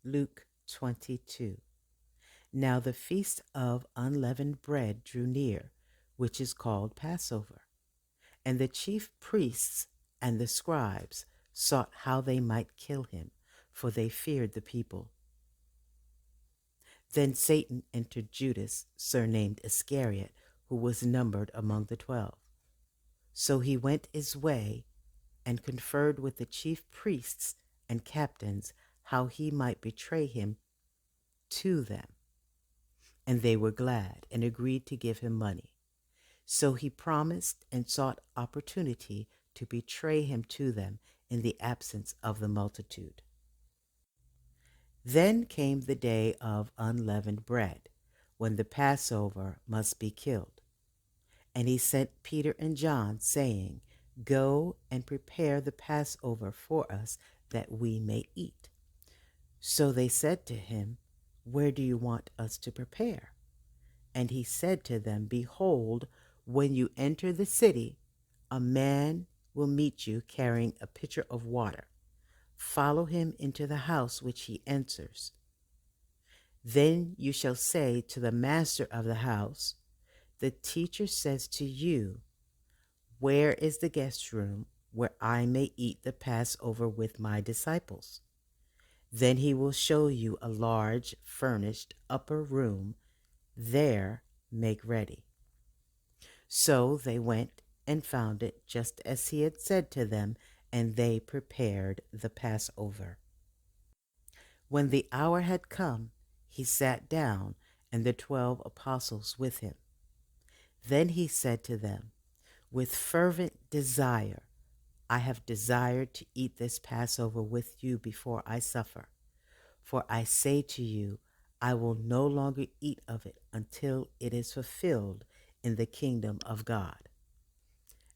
Luke 22. Now the feast of unleavened bread drew near, which is called Passover. And the chief priests and the scribes sought how they might kill him, for they feared the people. Then Satan entered Judas, surnamed Iscariot, who was numbered among the 12. So he went his way and conferred with the chief priests and captains how he might betray him to them. And they were glad and agreed to give him money. So he promised and sought opportunity to betray him to them in the absence of the multitude. Then came the day of unleavened bread, when the Passover must be killed. And he sent Peter and John, saying, Go and prepare the Passover for us, that we may eat. So they said to him, Where do you want us to prepare? And he said to them, Behold, when you enter the city, a man will meet you carrying a pitcher of water. Follow him into the house which he enters. Then you shall say to the master of the house, The teacher says to you, Where is the guest room where I may eat the Passover with my disciples? Then he will show you a large furnished upper room. There make ready. So they went and found it just as he had said to them, and they prepared the Passover. When the hour had come, he sat down, and the 12 apostles with him. Then he said to them, With fervent desire I have desired to eat this Passover with you before I suffer. For I say to you, I will no longer eat of it until it is fulfilled in the kingdom of God.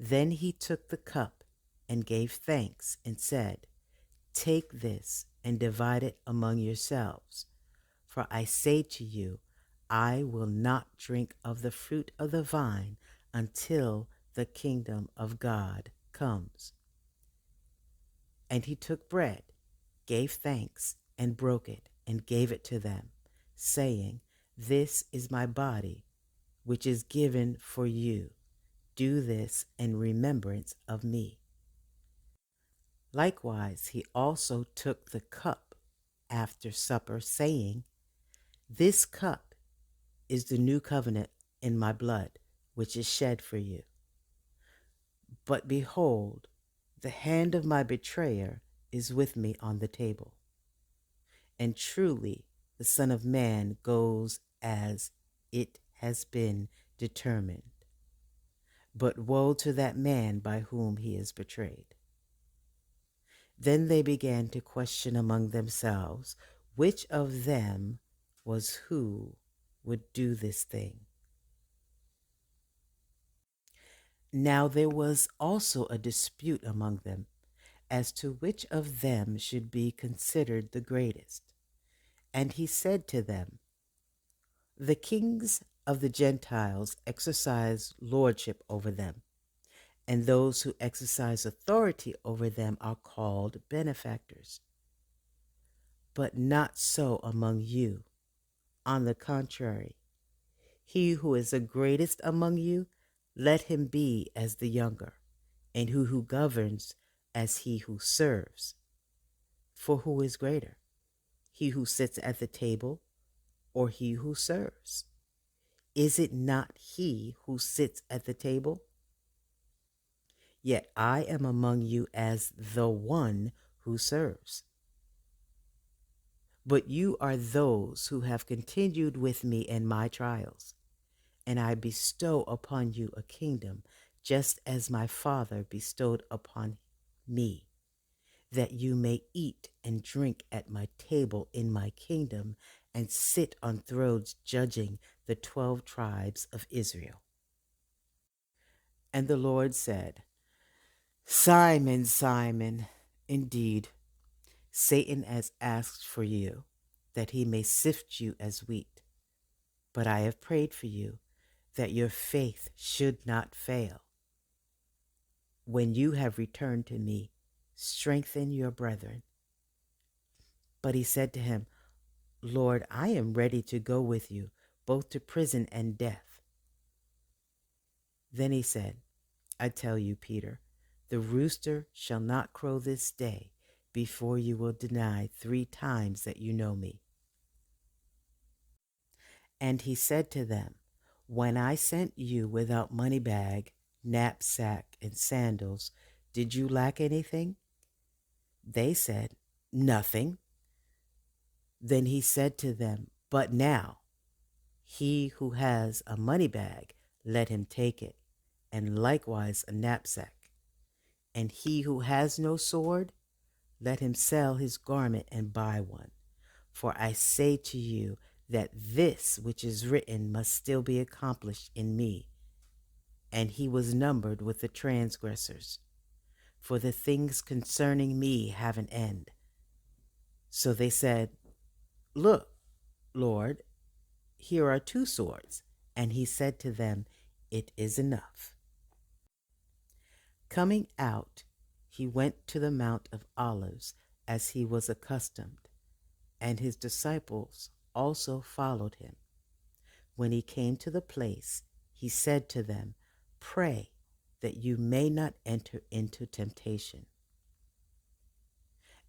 Then he took the cup and gave thanks and said, Take this and divide it among yourselves. For I say to you, I will not drink of the fruit of the vine until the kingdom of God comes. And he took bread, gave thanks, and broke it, and gave it to them, saying, This is my body, which is given for you. Do this in remembrance of me. Likewise, he also took the cup after supper, saying, This cup is the new covenant in my blood, which is shed for you. But behold, the hand of my betrayer is with me on the table. And truly, the Son of Man goes as it has been determined. But woe to that man by whom he is betrayed. Then they began to question among themselves which of them was who would do this thing. Now there was also a dispute among them as to which of them should be considered the greatest. And he said to them, The kings of the Gentiles exercise lordship over them, and those who exercise authority over them are called benefactors. But not so among you. On the contrary, he who is the greatest among you, let him be as the younger, and who governs as he who serves. For who is greater, he who sits at the table or he who serves? Is it not he who sits at the table? Yet I am among you as the one who serves. But you are those who have continued with me in my trials, and I bestow upon you a kingdom, just as my Father bestowed upon me, that you may eat and drink at my table in my kingdom, and sit on thrones judging the 12 tribes of Israel. And the Lord said, Simon, Simon, indeed, Satan has asked for you, that he may sift you as wheat. But I have prayed for you, that your faith should not fail. When you have returned to me, strengthen your brethren. But he said to him, Lord, I am ready to go with you, both to prison and death. Then he said, I tell you, Peter, the rooster shall not crow this day before you will deny 3 times that you know me. And he said to them, when I sent you without money bag, knapsack, and sandals, did you lack anything? They said, nothing. Then he said to them, but now, he who has a money bag, let him take it, and likewise a knapsack. And he who has no sword, let him sell his garment and buy one. For I say to you that this which is written must still be accomplished in me. And he was numbered with the transgressors. For the things concerning me have an end. So they said, look, Lord, here are 2 swords. And he said to them, it is enough. Coming out, he went to the Mount of Olives as he was accustomed, and his disciples also followed him. When he came to the place, he said to them, pray that you may not enter into temptation.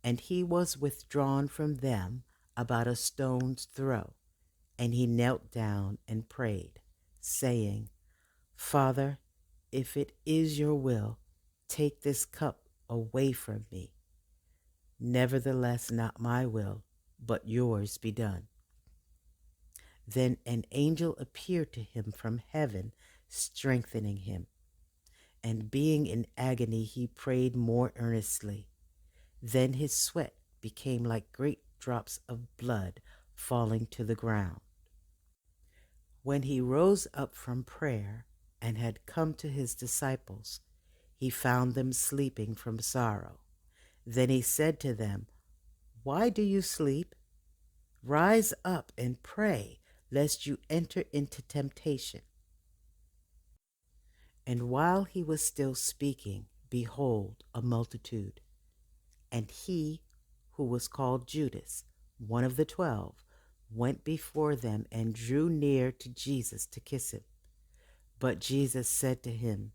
And he was withdrawn from them about a stone's throw, and he knelt down and prayed, saying, Father, if it is your will, take this cup away from me. Nevertheless, not my will, but yours be done. Then an angel appeared to him from heaven, strengthening him. And being in agony, he prayed more earnestly. Then his sweat became like great drops of blood falling to the ground. When he rose up from prayer and had come to his disciples, he found them sleeping from sorrow. Then he said to them, why do you sleep? Rise up and pray, lest you enter into temptation. And while he was still speaking, behold, a multitude. And he who was called Judas, one of the 12, went before them and drew near to Jesus to kiss him. But Jesus said to him,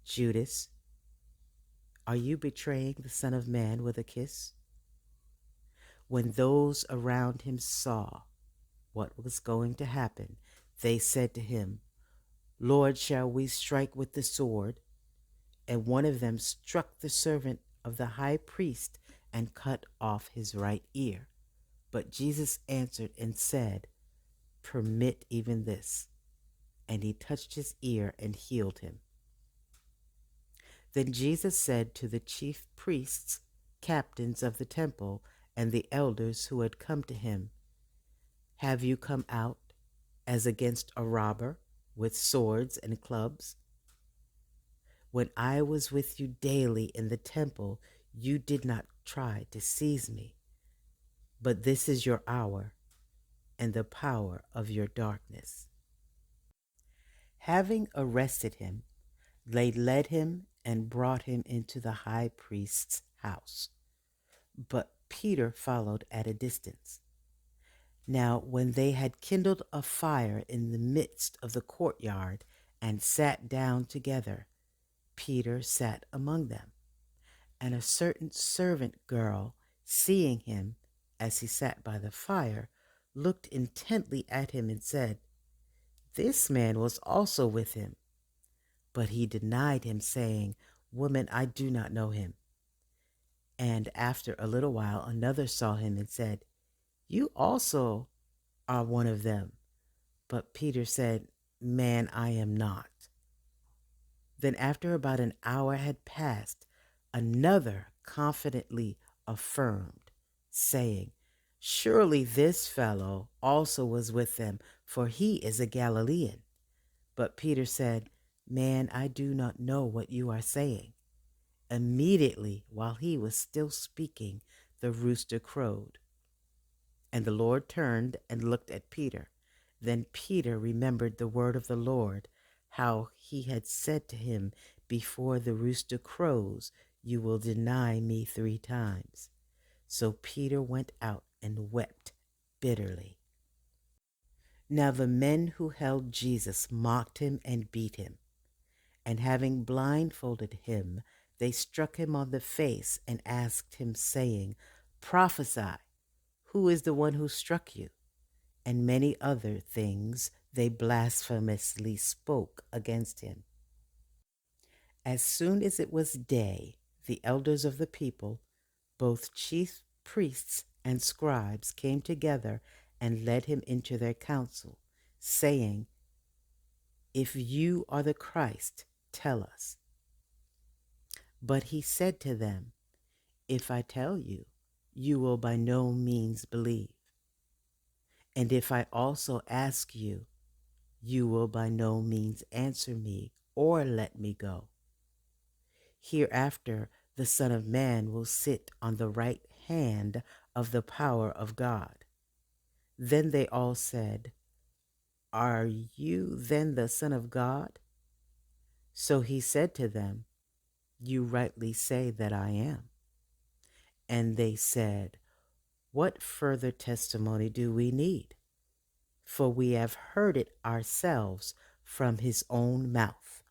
Judas, are you betraying the Son of Man with a kiss? When those around him saw what was going to happen, they said to him, Lord, shall we strike with the sword? And one of them struck the servant of the high priest and cut off his right ear. But Jesus answered and said, permit even this. And he touched his ear and healed him. Then Jesus said to the chief priests, captains of the temple, and the elders who had come to him, have you come out as against a robber with swords and clubs? When I was with you daily in the temple, you did not try to seize me. But this is your hour and the power of your darkness. Having arrested him, they led him and brought him into the high priest's house. But Peter followed at a distance. Now, when they had kindled a fire in the midst of the courtyard and sat down together, Peter sat among them. And a certain servant girl, seeing him as he sat by the fire, looked intently at him and said, this man was also with him. But he denied him, saying, woman, I do not know him. And after a little while, another saw him and said, you also are one of them. But Peter said, man, I am not. Then after about an hour had passed, another confidently affirmed, saying, surely this fellow also was with them, for he is a Galilean. But Peter said, man, I do not know what you are saying. Immediately, while he was still speaking, the rooster crowed. And the Lord turned and looked at Peter. Then Peter remembered the word of the Lord, how he had said to him, before the rooster crows, you will deny me 3 times. So Peter went out and wept bitterly. Now the men who held Jesus mocked him and beat him, and having blindfolded him, they struck him on the face and asked him, saying, Prophesy, who is the one who struck you? And many other things they blasphemously spoke against him. As soon as it was day, the elders of the people, both chief priests and scribes, came together and led him into their council, saying, If you are the Christ, tell us. But he said to them, If I tell you, you will by no means believe. And if I also ask you, you will by no means answer me or let me go. Hereafter the Son of Man will sit on the right hand of the power of God. Then they all said, Are you then the Son of God? So he said to them, You rightly say that I am. And they said, What further testimony do we need? For we have heard it ourselves from his own mouth.